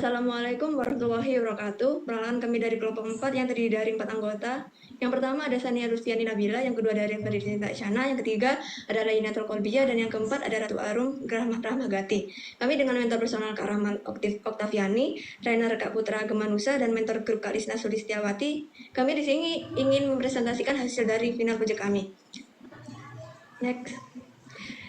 Assalamualaikum warahmatullahi wabarakatuh. Perkenalkan kami dari kelompok 4 yang terdiri dari 4 anggota. Yang pertama ada Sania Lustiani Nabila, yang kedua ada Rian Ferdinand Isyana, yang ketiga ada Rainatul Kolbia, dan yang keempat ada Ratu Arum Rahmagati. Kami dengan mentor personal Kak Rahman Oktaviani, trainer Kak Putra Gemanusa, dan mentor grup Kak Lisna Sulistiawati. Kami di sini ingin mempresentasikan hasil dari final proyek kami. Next.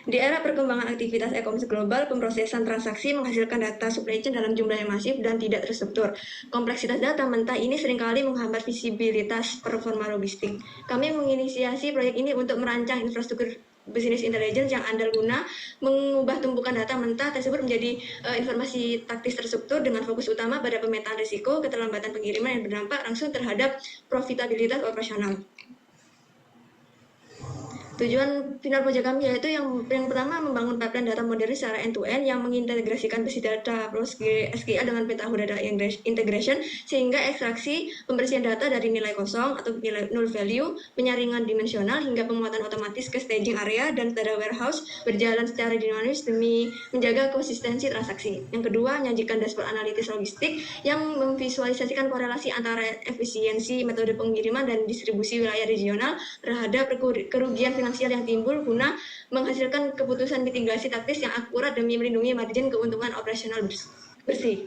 Di era perkembangan aktivitas e-commerce global, pemrosesan transaksi menghasilkan data supply chain dalam jumlah yang masif dan tidak terstruktur. Kompleksitas data mentah ini seringkali menghambat visibilitas performa logistik. Kami menginisiasi proyek ini untuk merancang infrastruktur business intelligence yang andal guna mengubah tumpukan data mentah tersebut menjadi informasi taktis terstruktur dengan fokus utama pada pemetaan risiko, keterlambatan pengiriman yang berdampak langsung terhadap profitabilitas operasional. Tujuan final proyek kami yaitu yang pertama membangun pipeline data modern secara end-to-end yang mengintegrasikan besi data plus SQL dengan Pentaho Data Integration sehingga ekstraksi pembersihan data dari nilai kosong atau nilai null value, penyaringan dimensional hingga pemuatan otomatis ke staging area dan data warehouse berjalan secara dinamis demi menjaga konsistensi transaksi. Yang kedua, menyajikan dashboard analitis logistik yang memvisualisasikan korelasi antara efisiensi metode pengiriman dan distribusi wilayah regional terhadap kerugian finansial yang timbul guna menghasilkan keputusan mitigasi taktis yang akurat demi melindungi margin keuntungan operasional bersih.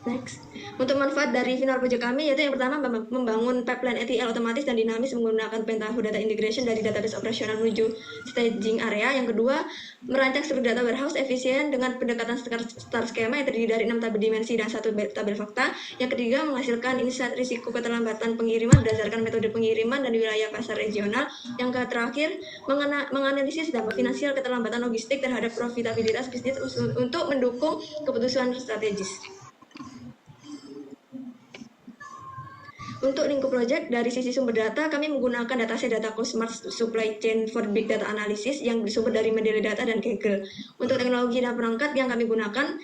Next. Untuk manfaat dari final project kami yaitu yang pertama membangun pipeline ETL otomatis dan dinamis menggunakan Pentaho Data Integration dari database operasional menuju staging area. Yang kedua, merancang struktur data warehouse efisien dengan pendekatan star skema yang terdiri dari 6 tabel dimensi dan 1 tabel fakta. Yang ketiga, menghasilkan insight risiko keterlambatan pengiriman berdasarkan metode pengiriman dan wilayah pasar regional. Yang terakhir, menganalisis dampak finansial keterlambatan logistik terhadap profitabilitas bisnis untuk mendukung keputusan strategis. Untuk lingkup project, dari sisi sumber data, kami menggunakan dataset Dataku Smart Supply Chain for Big Data Analysis yang bersumber dari Mendeley Data dan Kaggle. Untuk teknologi dan perangkat yang kami gunakan,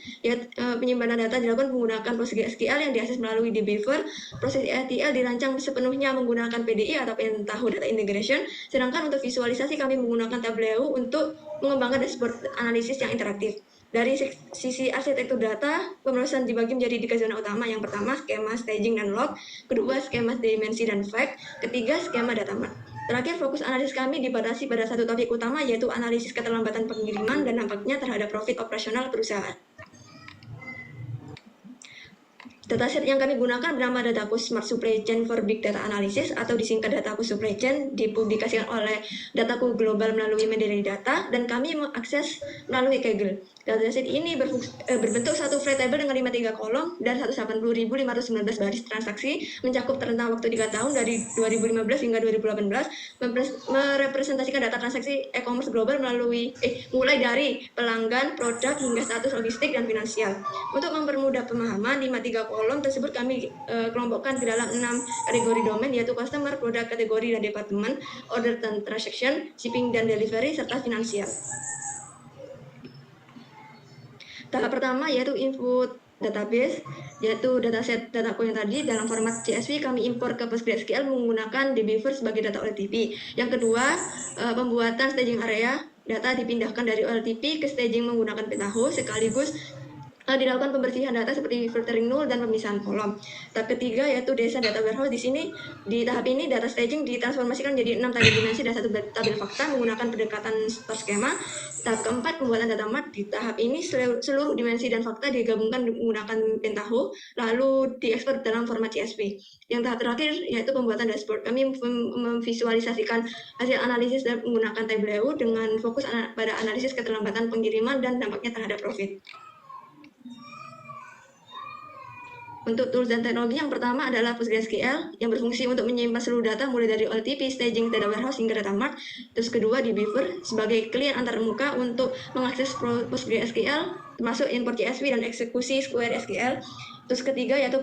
penyimpanan data dilakukan menggunakan PostgreSQL yang diakses melalui dbeaver. Proses ETL dirancang sepenuhnya menggunakan PDI atau Pentaho Data Integration, sedangkan untuk visualisasi kami menggunakan Tableau untuk mengembangkan dashboard analisis yang interaktif. Dari sisi arsitektur data, pemrosesan dibagi menjadi 3 zona utama. Yang pertama, skema staging dan log. Kedua, skema dimensi dan fact. Ketiga, skema data mart. Terakhir, fokus analisis kami dibatasi pada satu topik utama, yaitu analisis keterlambatan pengiriman dan dampaknya terhadap profit operasional perusahaan. Dataset yang kami gunakan bernama Dataku Smart Supply Chain for Big Data Analysis atau disingkat Dataku Supply Chain, dipublikasikan oleh Dataku Global melalui Mendeley Data dan kami mengakses melalui Kaggle. Dataset ini berbentuk satu flat table dengan 53 kolom dan 180.519 baris transaksi, mencakup rentang waktu 3 tahun dari 2015 hingga 2018, merepresentasikan data transaksi e-commerce global mulai dari pelanggan, produk hingga status logistik dan finansial. Untuk mempermudah pemahaman, 53 kolom tersebut kami kelompokkan ke dalam 6 kategori domain, yaitu customer, produk, kategori, dan departemen, order dan transaction, shipping dan delivery, serta finansial. Tahap pertama yaitu input database, yaitu dataset Dataku yang tadi dalam format CSV kami impor ke PostgreSQL menggunakan dbeaver sebagai data OLTP. Yang kedua, pembuatan staging area, data dipindahkan dari OLTP ke staging menggunakan Pentaho sekaligus dilakukan pembersihan data seperti filtering null dan pemisahan kolom. Tahap ketiga yaitu desain data warehouse. Di sini di tahap ini data staging ditransformasikan menjadi 6 tabel dimensi dan 1 tabel fakta menggunakan pendekatan star skema. Tahap keempat pembuatan data mart. Di tahap ini seluruh dimensi dan fakta digabungkan menggunakan Pentaho lalu diekspor dalam format CSV. Yang tahap terakhir yaitu pembuatan dashboard. Kami memvisualisasikan hasil analisis dan menggunakan Tableau dengan fokus pada analisis keterlambatan pengiriman dan dampaknya terhadap profit. Untuk tools dan teknologi yang pertama adalah PostgreSQL yang berfungsi untuk menyimpan seluruh data mulai dari OLTP, staging, data warehouse hingga data mart. Terus kedua dbeaver sebagai klien antarmuka untuk mengakses PostgreSQL termasuk import CSV dan eksekusi Square SQL. Terus ketiga yaitu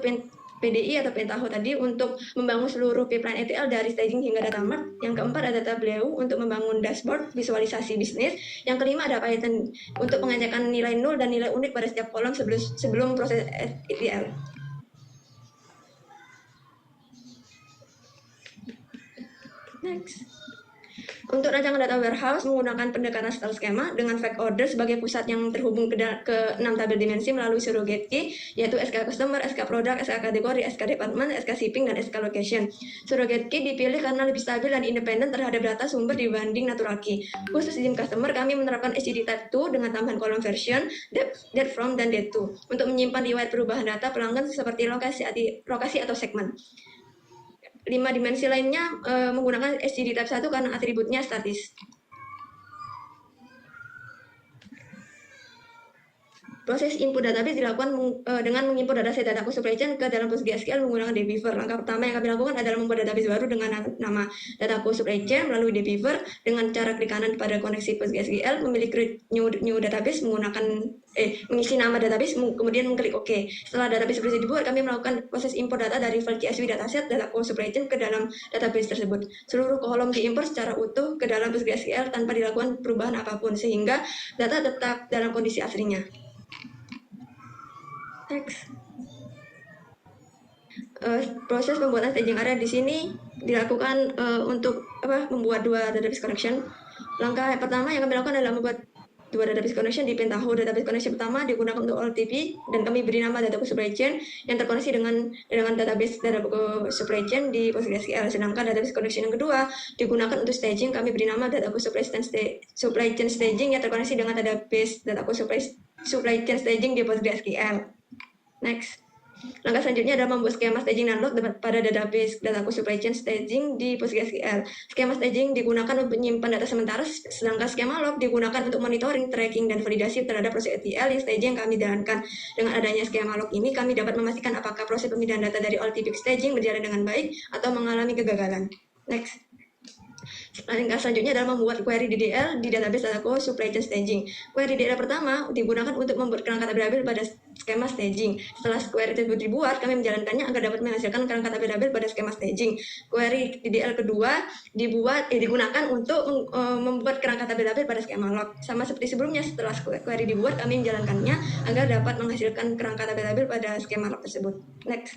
PDI atau Pentaho tadi untuk membangun seluruh pipeline ETL dari staging hingga data mart. Yang keempat ada Tableau untuk membangun dashboard visualisasi bisnis. Yang kelima ada Python untuk pengecekan nilai nol dan nilai unik pada setiap kolom sebelum proses ETL. Next. Untuk rancangan data warehouse menggunakan pendekatan setel skema dengan fact order sebagai pusat yang terhubung ke 6 tabel dimensi melalui surrogate key, yaitu SK customer, SK product, SK kategori, SK department, SK shipping, dan SK location. Surrogate key dipilih karena lebih stabil dan independen terhadap data sumber dibanding natural key. Khusus izin customer, kami menerapkan SGD type 2 dengan tambahan kolom version, date from, dan date to untuk menyimpan riwayat perubahan data pelanggan seperti lokasi atau segmen. 5 dimensi lainnya menggunakan SGD type 1 karena atributnya statis. Proses input database dilakukan dengan mengimpor dataset dataku supply chain ke dalam PostgreSQL menggunakan dbeaver. Langkah pertama yang kami lakukan adalah membuat database baru dengan nama dataku supply chain melalui dbeaver dengan cara klik kanan pada koneksi PostgreSQL, memilih create new database menggunakan mengisi nama database, kemudian mengklik OK. Setelah database berhasil dibuat, kami melakukan proses import data dari file CSV dataset dataku supply chain ke dalam database tersebut. Seluruh kolom diimport secara utuh ke dalam PostgreSQL tanpa dilakukan perubahan apapun, sehingga data tetap dalam kondisi aslinya. Next. Proses pembuatan staging area di sini dilakukan untuk membuat 2 database connection. Langkah pertama yang kami lakukan adalah membuat 2 database connection di Pentaho. Database connection pertama digunakan untuk OLTP dan kami beri nama dataku supply chain yang terkoneksi dengan database dataku supply chain di PostgreSQL. Sedangkan database connection yang kedua digunakan untuk staging, kami beri nama dataku supply chain staging yang terkoneksi dengan database dataku supply chain staging di PostgreSQL. Next. Langkah selanjutnya adalah membuat skema staging dan log pada database dataku supply chain staging di PostgreSQL. Skema staging digunakan untuk menyimpan data sementara, sedangkan skema log digunakan untuk monitoring, tracking, dan validasi terhadap proses ETL yang staging yang kami jalankan. Dengan adanya skema log ini, kami dapat memastikan apakah proses pemindahan data dari OLTP staging berjalan dengan baik atau mengalami kegagalan. Next. Langkah selanjutnya adalah membuat query DDL di database dataku supply chain staging. Query DDL pertama digunakan untuk membuat kerangka tabel pada skema staging. Setelah query tersebut dibuat, kami menjalankannya agar dapat menghasilkan kerangka tabel pada skema staging. Query DDL kedua digunakan untuk membuat kerangka tabel pada skema log. Sama seperti sebelumnya, setelah query dibuat, kami menjalankannya agar dapat menghasilkan kerangka tabel pada skema log tersebut. Next.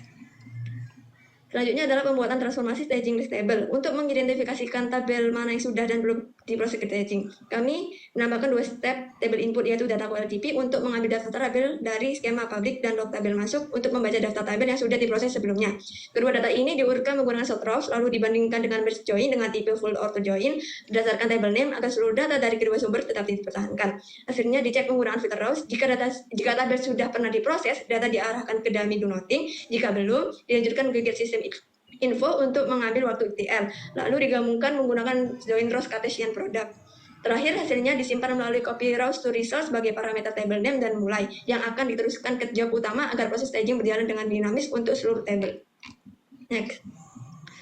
Selanjutnya adalah pembuatan transformasi staging list table. Untuk mengidentifikasikan tabel mana yang sudah dan belum diproses ke staging, kami menambahkan 2 step tabel input, yaitu data OLTP untuk mengambil daftar tabel dari skema public dan log tabel masuk untuk membaca daftar tabel yang sudah diproses sebelumnya. Kedua data ini diurutkan menggunakan sort rows, lalu dibandingkan dengan merge join dengan tipe full auto join berdasarkan table name agar seluruh data dari kedua sumber tetap dipertahankan. Hasilnya dicek menggunakan filter rows. Jika tabel sudah pernah diproses, data diarahkan ke dummy do nothing. Jika belum, dilanjutkan ke get system info untuk mengambil waktu ETL, lalu digabungkan menggunakan join rows Cartesian product. Terakhir, hasilnya disimpan melalui copy rows to result sebagai parameter table name dan mulai, yang akan diteruskan ke job utama agar proses staging berjalan dengan dinamis untuk seluruh table. Next.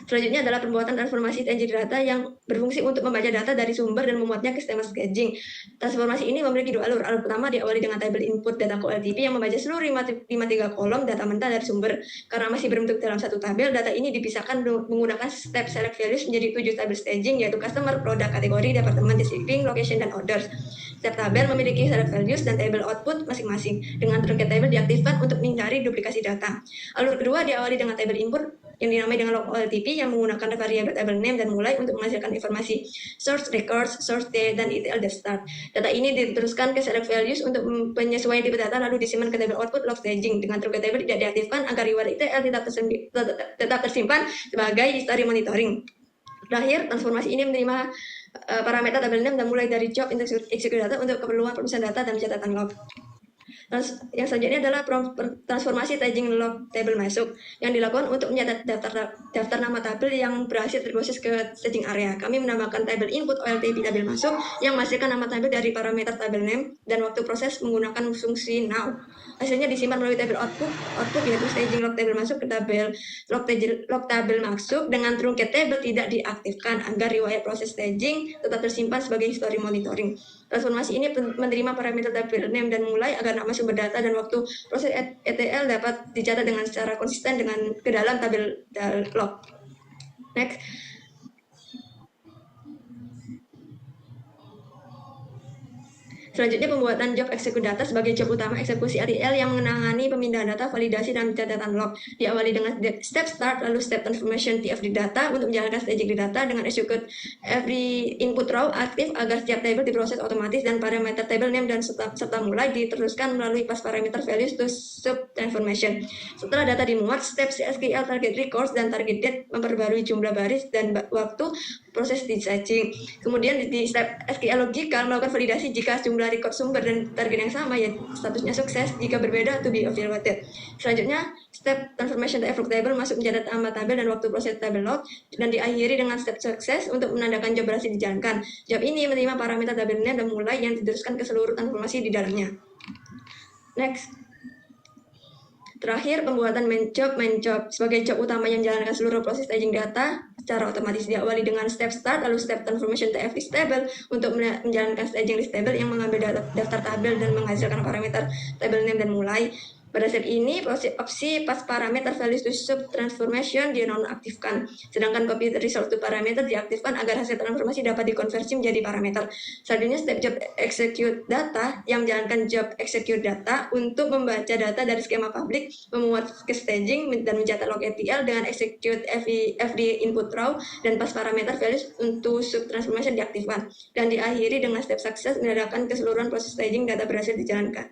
Selanjutnya adalah pembuatan transformasi staging data yang berfungsi untuk membaca data dari sumber dan memuatnya ke skema staging. Transformasi ini memiliki 2 alur. Alur pertama diawali dengan tabel input dataku OLTP yang membaca seluruh 53 kolom data mentah dari sumber. Karena masih berbentuk dalam satu tabel, data ini dipisahkan menggunakan step select values menjadi 7 tabel staging, yaitu customer, product, kategori, departemen, shipping, location, dan orders. Setiap tabel memiliki select values dan table output masing-masing. Dengan truncated table diaktifkan untuk menghindari duplikasi data. Alur kedua diawali dengan tabel input yang dinamai dengan log OLTP yang menggunakan variabel table name dan mulai untuk menghasilkan informasi source records, source date, dan ETL the start. Data ini diteruskan ke select values untuk penyesuaian tipe data lalu disimpan ke table output log staging. Dengan truncated table tidak diaktifkan agar reward ETL tetap tersimpan sebagai history monitoring. Terakhir, transformasi ini menerima parameter table name dan mulai dari job untuk execute data untuk keperluan pemisahan data dan catatan log. Yang selanjutnya adalah transformasi staging log table masuk yang dilakukan untuk mencatat daftar nama tabel yang berhasil diproses ke staging area. Kami menambahkan tabel input OLTP tabel masuk yang menghasilkan nama tabel dari parameter tabel name dan waktu proses menggunakan fungsi now. Hasilnya disimpan melalui tabel output yaitu staging log table masuk ke tabel log tabel masuk dengan truncated table tidak diaktifkan agar riwayat proses staging tetap tersimpan sebagai history monitoring. Transformasi ini menerima parameter tabel name dan mulai agar nama sumber data dan waktu proses ETL dapat dicatat dengan secara konsisten dengan ke dalam tabel log. Next. Selanjutnya pembuatan job execute data sebagai job utama eksekusi RTL yang menangani pemindahan data, validasi, dan catatan log. Diawali dengan step start, lalu step transformation TF di data untuk menjalankan staging di data dengan execute every input row aktif agar setiap table diproses otomatis dan parameter table name dan serta mulai diteruskan melalui pass parameter values to sub transformation. Setelah data dimuat, step SQL target records dan target date memperbarui jumlah baris dan waktu proses staging. Kemudian di step SQL logical melakukan validasi jika jumlah record sumber dan target yang sama, ya statusnya sukses. Jika berbeda, to be evaluated. Selanjutnya, step transformation to log table masuk mencatat nama tabel dan waktu proses table log, dan diakhiri dengan step sukses untuk menandakan job berhasil dijalankan. Job ini menerima parameter tabel name dan mulai yang diteruskan ke seluruh transformasi di dalamnya. Next. Terakhir, pembuatan main job sebagai job utama yang menjalankan seluruh proses staging data secara otomatis. Diawali dengan step start, lalu step transformation to list table untuk menjalankan staging list table yang mengambil daftar tabel dan menghasilkan parameter table name dan mulai. Pada step ini, opsi pas parameter values to sub transformation dinonaktifkan, sedangkan copy result to parameter diaktifkan agar hasil transformasi dapat dikonversi menjadi parameter. Selanjutnya, step job execute data yang menjalankan job execute data untuk membaca data dari skema publik, memuat ke staging, dan mencatat log ETL dengan execute every input row dan pas parameter values untuk sub transformation diaktifkan, dan diakhiri dengan step sukses menandakan keseluruhan proses staging data berhasil dijalankan.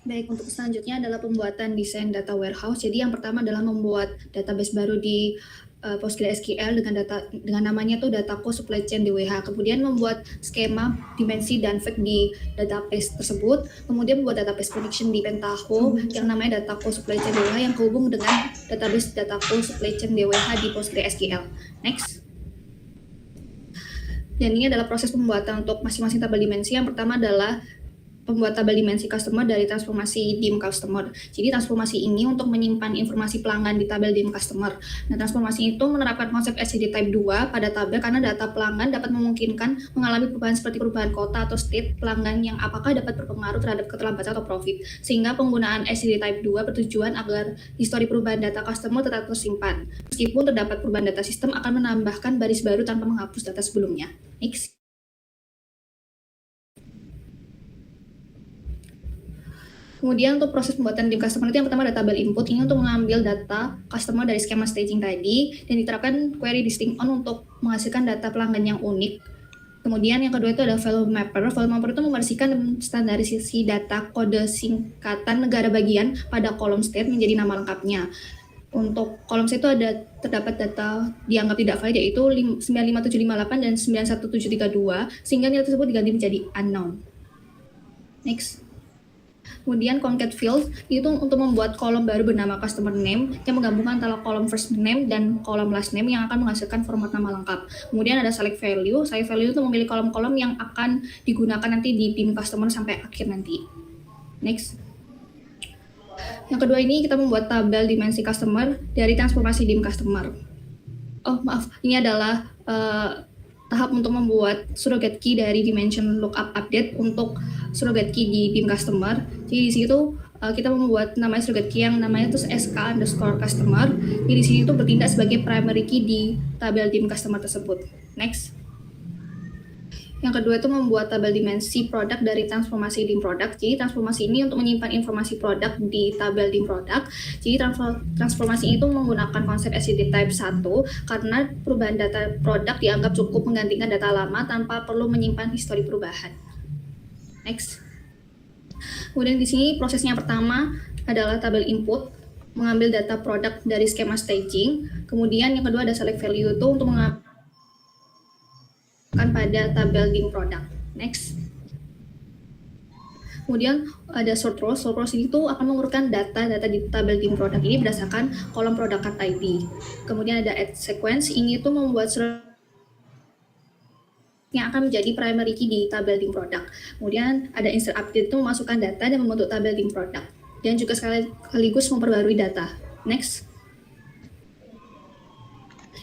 Baik, untuk selanjutnya adalah pembuatan desain data warehouse. Jadi yang pertama adalah membuat database baru di PostgreSQL dengan namanya tuh Dataco Supply Chain DWH. Kemudian membuat skema, dimensi, dan fact di database tersebut. Kemudian membuat database connection di Pentaho yang namanya Dataco Supply Chain DWH yang terhubung dengan database Dataco Supply Chain DWH di PostgreSQL. Next. Dan ini adalah proses pembuatan untuk masing-masing tabel dimensi. Yang pertama adalah pembuat tabel dimensi customer dari transformasi dim customer. Jadi transformasi ini untuk menyimpan informasi pelanggan di tabel dim customer. Nah, transformasi itu menerapkan konsep SCD type 2 pada tabel karena data pelanggan dapat memungkinkan mengalami perubahan seperti perubahan kota atau state pelanggan yang apakah dapat berpengaruh terhadap keterlambatan atau profit. Sehingga penggunaan SCD type 2 bertujuan agar histori perubahan data customer tetap tersimpan. Meskipun terdapat perubahan data sistem akan menambahkan baris baru tanpa menghapus data sebelumnya. Next. Kemudian untuk proses pembuatan dim customer itu yang pertama ada tabel input. Ini untuk mengambil data customer dari skema staging tadi dan diterapkan query distinct on untuk menghasilkan data pelanggan yang unik. Kemudian yang kedua itu ada value mapper. Value mapper itu membersihkan dan standarisasi data kode singkatan negara bagian pada kolom state menjadi nama lengkapnya. Untuk kolom state itu terdapat data dianggap tidak valid yaitu 95758 dan 91732 sehingga nilai tersebut diganti menjadi unknown. Next. Kemudian concat field itu untuk membuat kolom baru bernama customer name yang menggabungkan antara kolom first name dan kolom last name yang akan menghasilkan format nama lengkap. Kemudian ada select value. Select value itu memilih kolom-kolom yang akan digunakan nanti di dim customer sampai akhir nanti. Next. Yang kedua ini kita membuat tabel dimensi customer dari transformasi dim customer. Oh maaf, ini adalah tahap untuk membuat surrogate key dari dimension lookup update untuk surrogate key di dim customer. Jadi di situ kita membuat namanya surrogate key yang namanya itu sk_customer. Jadi di sini itu bertindak sebagai primary key di tabel dim customer tersebut. Next. Yang kedua itu membuat tabel dimensi produk dari transformasi dim product. Jadi transformasi ini untuk menyimpan informasi produk di tabel dim product. Jadi transformasi itu menggunakan konsep SCD type 1 karena perubahan data produk dianggap cukup menggantikan data lama tanpa perlu menyimpan histori perubahan. Next. Kemudian di sini prosesnya pertama adalah tabel input, mengambil data produk dari skema staging. Kemudian yang kedua ada select value itu untuk mengambil pada tabel dim product. Next. Kemudian ada sort rows. Sort rows itu akan mengurutkan data di tabel dim product ini berdasarkan kolom product card ID. Kemudian ada add sequence. Ini tuh membuat yang akan menjadi primary key di tabel dim product. Kemudian ada insert update itu memasukkan data dan membentuk tabel dim product. Dan juga sekaligus memperbarui data. Next.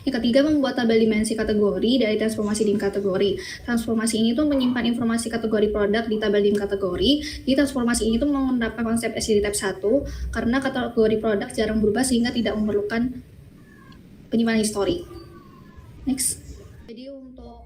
Yang ketiga, membuat tabel dimensi kategori dari transformasi dim kategori. Transformasi ini tuh menyimpan informasi kategori produk di tabel dim kategori. Jadi transformasi ini tuh menerapkan konsep SCD type 1 karena kategori produk jarang berubah sehingga tidak memerlukan penyimpanan histori. Next. Jadi untuk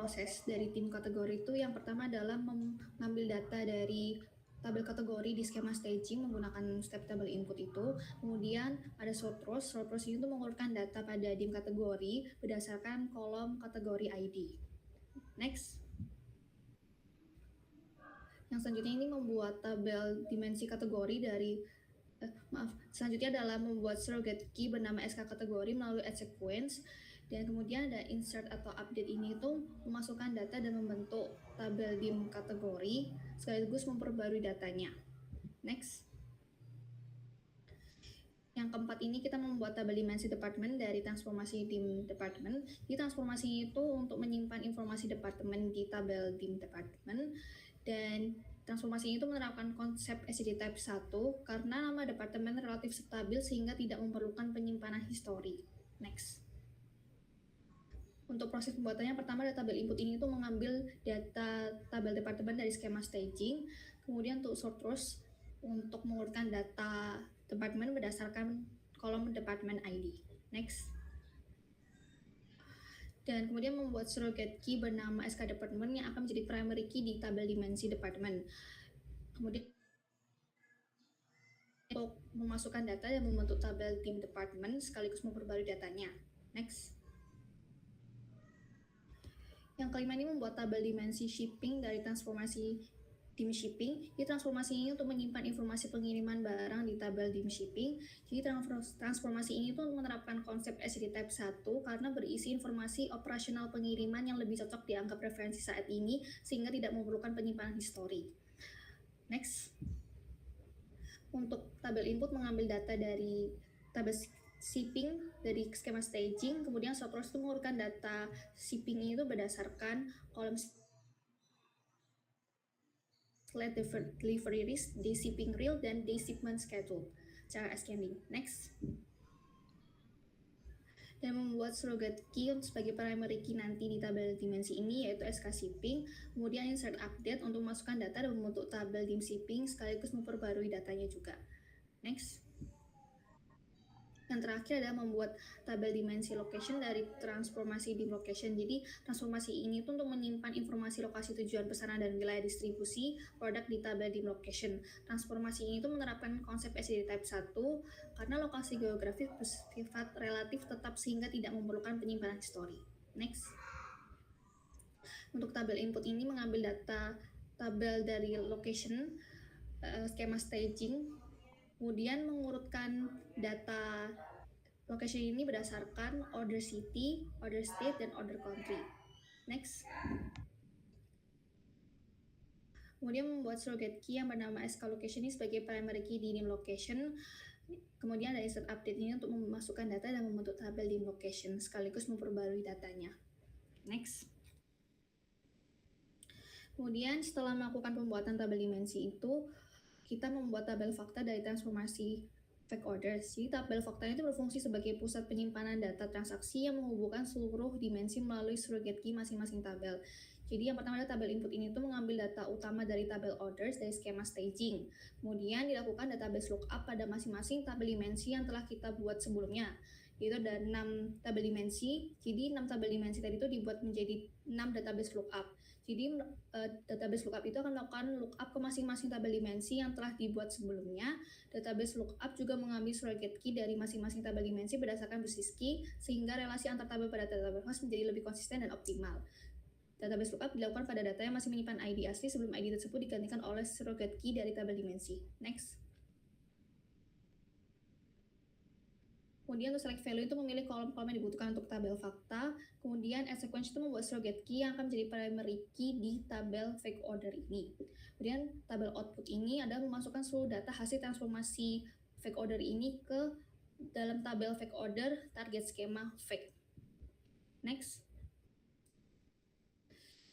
proses dari tim kategori itu yang pertama adalah mengambil data dari tabel kategori di skema staging menggunakan step table input itu. Kemudian ada sort rows. Sort rows itu mengurutkan data pada dim kategori berdasarkan kolom kategori ID. Next. Yang selanjutnya ini membuat tabel dimensi kategori dari selanjutnya adalah membuat surrogate key bernama SK kategori melalui add sequence, dan kemudian ada insert atau update ini itu memasukkan data dan membentuk tabel dim kategori sekaligus memperbarui datanya. Next. Yang keempat ini kita membuat tabel dimensi departemen dari transformasi dim departemen. Di transformasi itu untuk menyimpan informasi departemen di tabel dim departemen, dan transformasi itu menerapkan konsep SCD type 1 karena nama departemen relatif stabil sehingga tidak memerlukan penyimpanan histori. Next. Untuk proses pembuatannya, pertama ada tabel input ini itu mengambil data tabel departemen dari skema staging, kemudian untuk sort rows untuk mengurutkan data departemen berdasarkan kolom departemen ID. Next. Dan kemudian membuat surrogate key bernama SK departemen yang akan menjadi primary key di tabel dimensi departemen. Kemudian untuk memasukkan data dan membentuk tabel dim departemen sekaligus memperbarui datanya. Next. Yang kelima ini membuat tabel dimensi shipping dari transformasi dim shipping. Di transformasi ini untuk menyimpan informasi pengiriman barang di tabel dim shipping. Jadi transformasi ini tuh menerapkan konsep SCD type 1 karena berisi informasi operasional pengiriman yang lebih cocok dianggap referensi saat ini sehingga tidak memerlukan penyimpanan histori. Next. Untuk tabel input mengambil data dari tabel shipping dari skema staging, kemudian sort rows itu mengurutkan data shipping itu berdasarkan kolom slide delivery risk, day shipping reel, dan day shipment schedule secara ascending. Next. Dan membuat surrogate key sebagai primary key nanti di tabel dimensi ini yaitu SK shipping, kemudian insert update untuk memasukkan data dan membentuk tabel dim shipping sekaligus memperbarui datanya juga. Next. Yang terakhir adalah membuat tabel dimensi location dari transformasi dim location. Jadi transformasi ini tuh untuk menyimpan informasi lokasi tujuan pesanan dan wilayah distribusi produk di tabel dim location. Transformasi ini tuh menerapkan konsep SCD type 1 karena lokasi geografis bersifat relatif tetap sehingga tidak memerlukan penyimpanan histori. Next. Untuk tabel input ini mengambil data tabel dari location, skema staging, kemudian mengurutkan data location ini berdasarkan order city, order state, dan order country. Next. Kemudian membuat surrogate key yang bernama SK location ini sebagai primary key di dim location. Kemudian ada insert update ini untuk memasukkan data dan membentuk tabel dim location sekaligus memperbarui datanya. Next. Kemudian setelah melakukan pembuatan tabel dimensi itu, kita membuat tabel fakta dari transformasi fake orders. Jadi tabel fakta itu berfungsi sebagai pusat penyimpanan data transaksi yang menghubungkan seluruh dimensi melalui surrogate key masing-masing tabel. Jadi yang pertama adalah tabel input ini tuh mengambil data utama dari tabel orders dari skema staging. Kemudian dilakukan database lookup pada masing-masing tabel dimensi yang telah kita buat sebelumnya. Itu ada 6 tabel dimensi, jadi 6 tabel dimensi tadi itu dibuat menjadi 6 database lookup. Jadi database lookup itu akan melakukan lookup ke masing-masing tabel dimensi yang telah dibuat sebelumnya. Database lookup juga mengambil surrogate key dari masing-masing tabel dimensi berdasarkan basis key, sehingga relasi antar tabel pada database host menjadi lebih konsisten dan optimal. Database lookup dilakukan pada data yang masih menyimpan ID asli sebelum ID tersebut digantikan oleh surrogate key dari tabel dimensi. Next. Kemudian untuk select value itu memilih kolom-kolom yang dibutuhkan untuk tabel fakta. Kemudian add sequence itu membuat surrogate key yang akan menjadi primary key di tabel fake order ini. Kemudian tabel output ini adalah memasukkan seluruh data hasil transformasi fake order ini ke dalam tabel fake order target skema fake. Next.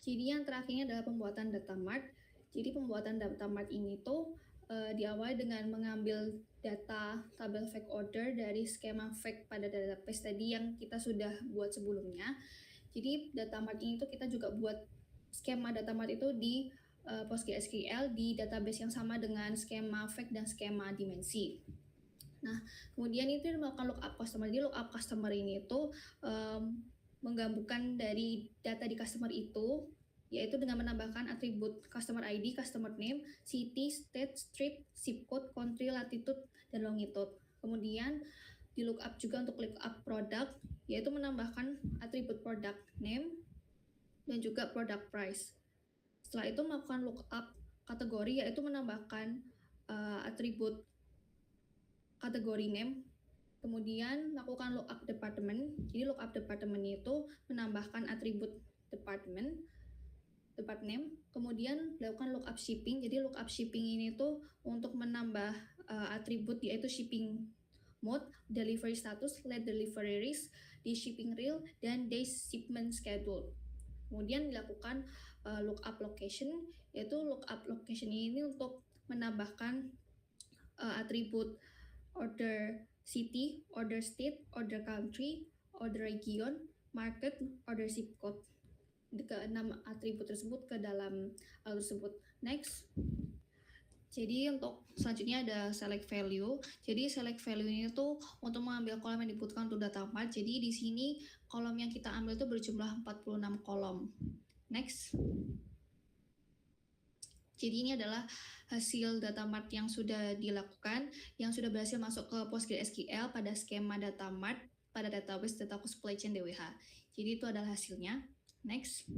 Jadi yang terakhirnya adalah pembuatan data mart. Jadi pembuatan data mart ini tuh diawali dengan mengambil data tabel fake order dari skema fake pada database tadi yang kita sudah buat sebelumnya. Jadi data mart ini tuh kita juga buat skema data mart itu di PostgreSQL di database yang sama dengan skema fake dan skema dimensi. Nah, kemudian itu melakukan lookup customer. Jadi lookup customer ini itu menggabungkan dari data di customer itu, yaitu dengan menambahkan atribut customer ID, customer name, city, state, street, zip code, country, latitude, dan longitude. Kemudian di lookup juga untuk lookup product, yaitu menambahkan atribut product name dan juga product price. Setelah itu melakukan lookup kategori, yaitu menambahkan atribut kategori name. Kemudian lakukan lookup department. Jadi lookup department itu menambahkan atribut department name. Kemudian lakukan lookup shipping. Jadi lookup shipping ini tuh untuk menambah atribut, yaitu shipping mode, delivery status, late delivery risk, day shipping reel, dan day shipment schedule. Kemudian dilakukan lookup location, yaitu lookup location ini untuk menambahkan atribut order city, order state, order country, order region, market, order zip code. Ke-6 atribut tersebut ke dalam hal tersebut. Next. Jadi untuk selanjutnya ada select value. Jadi select value ini tuh untuk mengambil kolom yang dibutuhkan untuk data mart. Jadi di sini kolom yang kita ambil itu berjumlah 46 kolom. Next. Jadi ini adalah hasil data mart yang sudah dilakukan, yang sudah berhasil masuk ke PostgreSQL pada skema data mart pada database dataku supply chain DWH. Jadi itu adalah hasilnya. Next.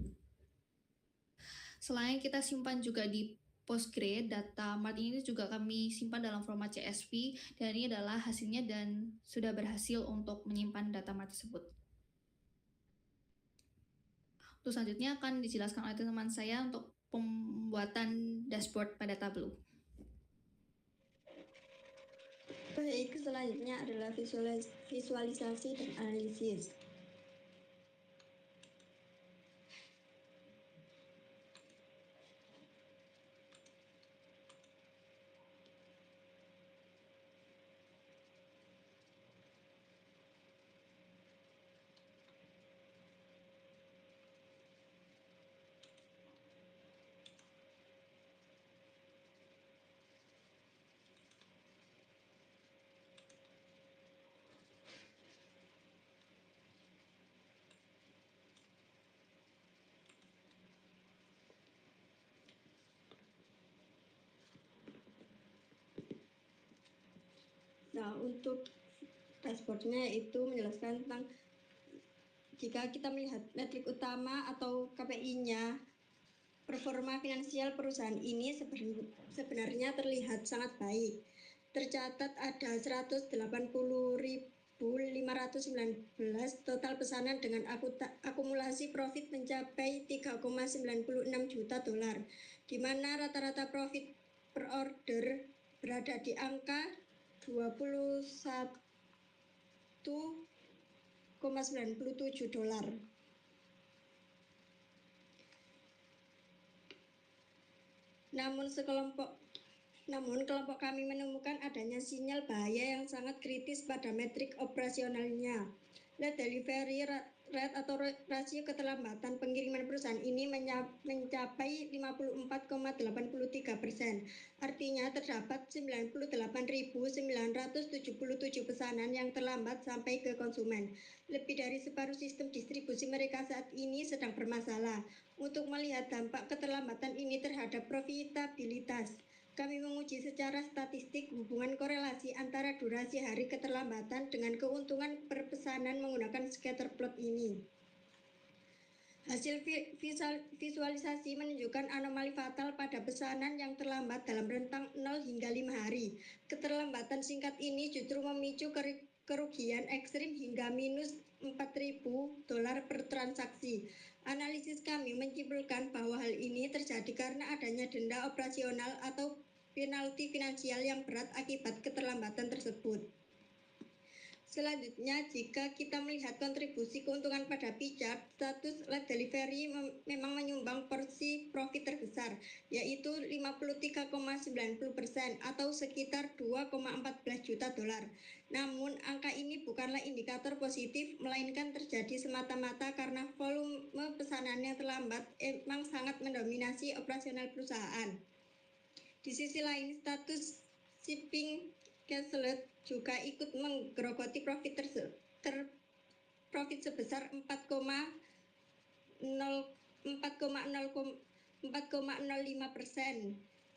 Selain kita simpan juga di Postgre, data mart ini juga kami simpan dalam format CSV, dan ini adalah hasilnya dan sudah berhasil untuk menyimpan data mart tersebut. Untuk selanjutnya akan dijelaskan oleh teman saya untuk pembuatan dashboard pada Tableau. Baik, selanjutnya adalah visualisasi dan analisis. Nah, untuk dashboardnya itu menjelaskan tentang jika kita melihat metrik utama atau KPI-nya, performa finansial perusahaan ini sebenarnya terlihat sangat baik. Tercatat ada 180.519 total pesanan dengan akumulasi profit mencapai 3,96 juta dolar, di mana rata-rata profit per order berada di angka 21,97 dolar. Namun kelompok kami menemukan adanya sinyal bahaya yang sangat kritis pada metrik operasionalnya. Late delivery rate atau rasio keterlambatan pengiriman perusahaan ini mencapai 54,83%. Artinya terdapat 98.977 pesanan yang terlambat sampai ke konsumen. Lebih dari separuh sistem distribusi mereka saat ini sedang bermasalah. Untuk melihat dampak keterlambatan ini terhadap profitabilitas, kami menguji secara statistik hubungan korelasi antara durasi hari keterlambatan dengan keuntungan per pesanan menggunakan scatter plot ini. Hasil visualisasi menunjukkan anomali fatal pada pesanan yang terlambat dalam rentang 0 hingga 5 hari. Keterlambatan singkat ini justru memicu kerugian ekstrim hingga minus 4.000 dolar per transaksi. Analisis kami menyimpulkan bahwa hal ini terjadi karena adanya denda operasional atau penalti finansial yang berat akibat keterlambatan tersebut. Selanjutnya, jika kita melihat kontribusi keuntungan pada pie chart, status late delivery memang menyumbang porsi profit terbesar, yaitu 53,90% atau sekitar 2,14 juta dolar. Namun, angka ini bukanlah indikator positif, melainkan terjadi semata-mata karena volume pesanan yang terlambat memang sangat mendominasi operasional perusahaan. Di sisi lain, status shipping canceled juga ikut menggerogoti profit profit sebesar 4,05%.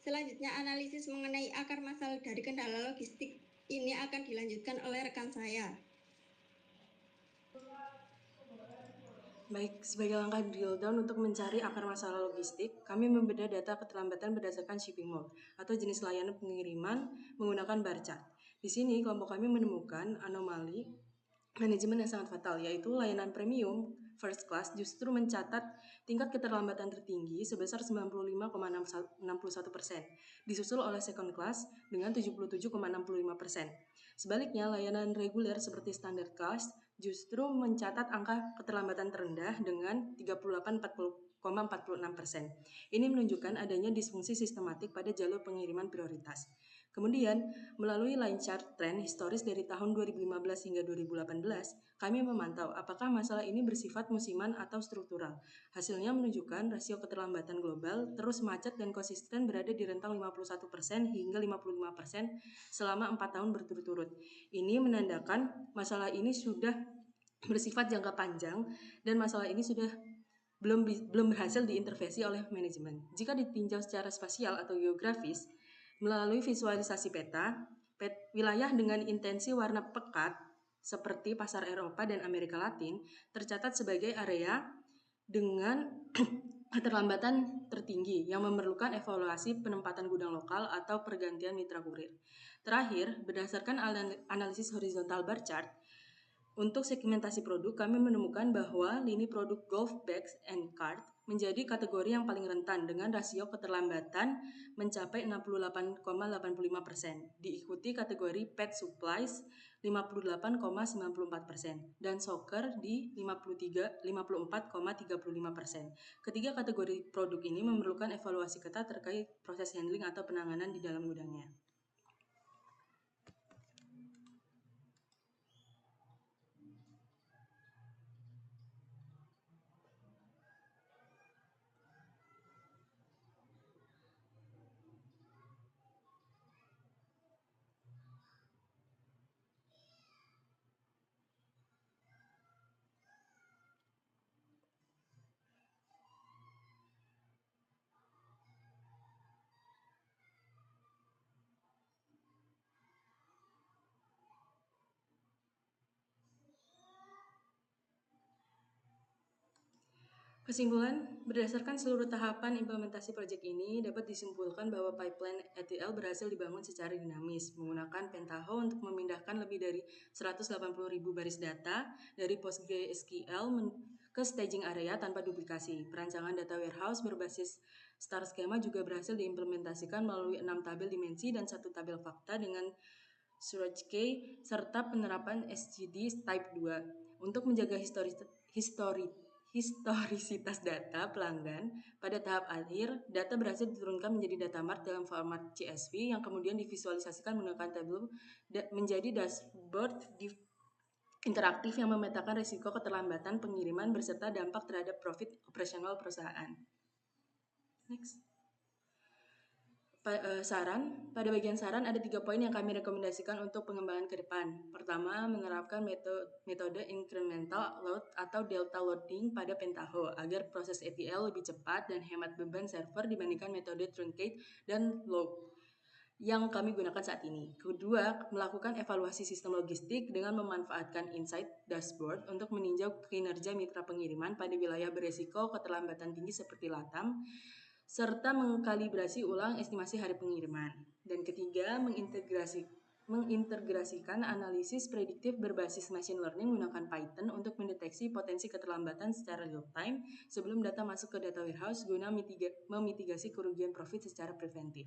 Selanjutnya, analisis mengenai akar masalah dari kendala logistik ini akan dilanjutkan oleh rekan saya. Baik, sebagai langkah drill down untuk mencari akar masalah logistik, kami membedah data keterlambatan berdasarkan shipping mode atau jenis layanan pengiriman menggunakan bar chart. Di sini kelompok kami menemukan anomali manajemen yang sangat fatal, yaitu layanan premium first class justru mencatat tingkat keterlambatan tertinggi sebesar 95,61%, disusul oleh second class dengan 77,65%. Sebaliknya, layanan reguler seperti standard class justru mencatat angka keterlambatan terendah dengan 38,46%. Ini menunjukkan adanya disfungsi sistematik pada jalur pengiriman prioritas. Kemudian, melalui line chart trend historis dari tahun 2015 hingga 2018, kami memantau apakah masalah ini bersifat musiman atau struktural. Hasilnya menunjukkan rasio keterlambatan global terus macet dan konsisten berada di rentang 51% hingga 55% selama 4 tahun berturut-turut. Ini menandakan masalah ini sudah bersifat jangka panjang dan masalah ini sudah belum berhasil diintervensi oleh manajemen. Jika ditinjau secara spasial atau geografis, melalui visualisasi peta, wilayah dengan intensi warna pekat seperti pasar Eropa dan Amerika Latin tercatat sebagai area dengan keterlambatan tertinggi yang memerlukan evaluasi penempatan gudang lokal atau pergantian mitra kurir. Terakhir, berdasarkan analisis horizontal bar chart, untuk segmentasi produk, kami menemukan bahwa lini produk golf bags and cart menjadi kategori yang paling rentan dengan rasio keterlambatan mencapai 68,85%. Diikuti kategori pet supplies 58,94% dan soccer di 54,35%. Ketiga kategori produk ini memerlukan evaluasi ketat terkait proses handling atau penanganan di dalam gudangnya. Kesimpulan, berdasarkan seluruh tahapan implementasi proyek ini, dapat disimpulkan bahwa pipeline ETL berhasil dibangun secara dinamis, menggunakan Pentaho untuk memindahkan lebih dari 180.000 baris data dari PostgreSQL ke staging area tanpa duplikasi. Perancangan data warehouse berbasis star schema juga berhasil diimplementasikan melalui 6 tabel dimensi dan 1 tabel fakta dengan storage key, serta penerapan SGD Type 2 untuk menjaga historisitas data pelanggan. Pada tahap akhir, data berhasil diturunkan menjadi data mart dalam format CSV yang kemudian divisualisasikan menggunakan tableau menjadi dashboard interaktif yang memetakan risiko keterlambatan pengiriman beserta dampak terhadap profit operasional perusahaan. Next. Pada bagian saran ada 3 poin yang kami rekomendasikan untuk pengembangan ke depan. Pertama, menerapkan metode incremental load atau delta loading pada Pentaho agar proses ETL lebih cepat dan hemat beban server dibandingkan metode truncate dan load yang kami gunakan saat ini. Kedua, melakukan evaluasi sistem logistik dengan memanfaatkan insight dashboard untuk meninjau kinerja mitra pengiriman pada wilayah beresiko keterlambatan tinggi seperti LATAM, serta mengkalibrasi ulang estimasi hari pengiriman. Dan ketiga, mengintegrasikan analisis prediktif berbasis machine learning menggunakan Python untuk mendeteksi potensi keterlambatan secara real time sebelum data masuk ke data warehouse guna memitigasi kerugian profit secara preventif.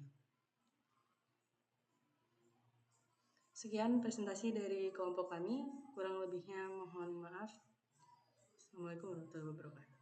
Sekian presentasi dari kelompok kami, kurang lebihnya mohon maaf. Assalamualaikum warahmatullahi wabarakatuh.